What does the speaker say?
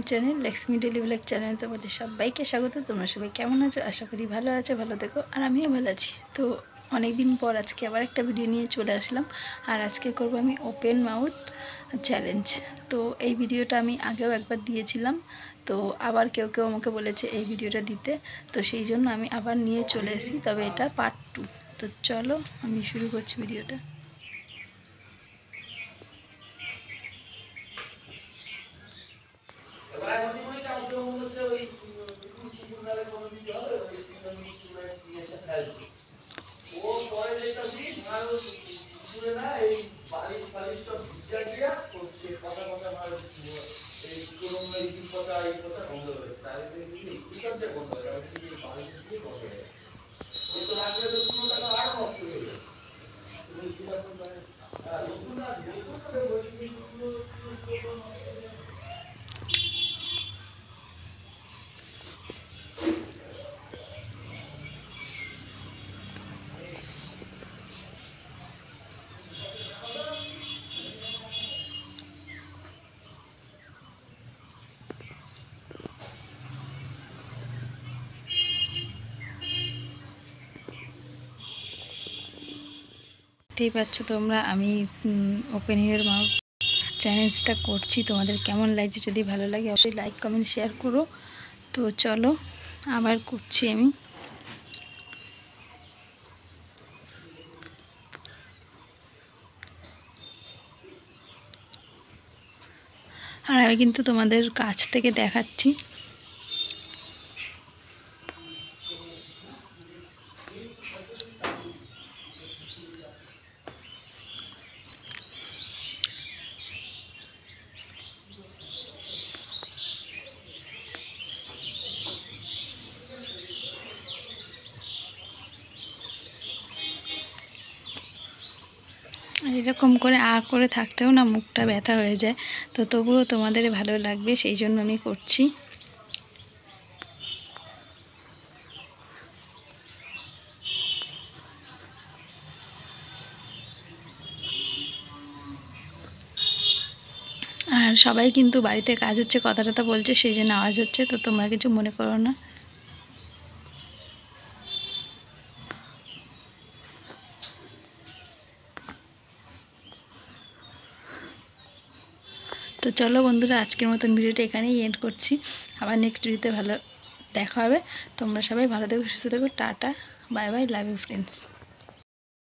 My channel Lakshmi daily blog channel. তোমাদের সবাইকে স্বাগত। তোমরা সবাই কেমন আছো? আশা করি ভালো আছো, ভালো থেকো। আর আমিও ভালো আছি। তো অনেক দিন পর আজকে আবার একটা ভিডিও নিয়ে চলে আসলাম। আর আজকে করব আমি ওপেন মাউথ চ্যালেঞ্জ। তো এই ভিডিওটা আমি আগেও একবার দিয়েছিলাম, তো আবার কেউ কেউ আমাকে বলেছে এই ভিডিওটা দিতে, তো সেই জন্য আমি আবার নিয়ে চলে এসেছি। তবে এটা পার্ট 2। তো চলো আমি শুরু করছি ভিডিওটা। দেখতেই পাচ্ছ তোমরা, আমি ওপেন ইয়ার মাউথ চ্যালেঞ্জটা করছি। তোমাদের কেমন লাগছে? যদি ভালো লাগে অবশ্যই লাইক কমেন্ট শেয়ার করো। তো চলো আবার করছি আমি। আর আমি কিন্তু তোমাদের কাছ থেকে দেখাচ্ছি। এরকম করে করে থাকতেও না মুখটা ব্যথা হয়ে যায়। তো তবুও তোমাদের ভালো লাগবে সেই জন্য আমি করছি। আর সবাই কিন্তু বাড়িতে কাজ হচ্ছে, কথা টথা বলছে, সেই জন্য আওয়াজ হচ্ছে, তো তোমরা কিছু মনে করো না। তো চলো বন্ধুরা, আজকের মতন ভিডিওটা এখানেই এন্ড করছি। আবার নেক্সট ভিডিওতে ভালো দেখা হবে। তোমরা সবাই ভালো থেকো, সুস্থ থেকো। Tata, bye bye, love you friends.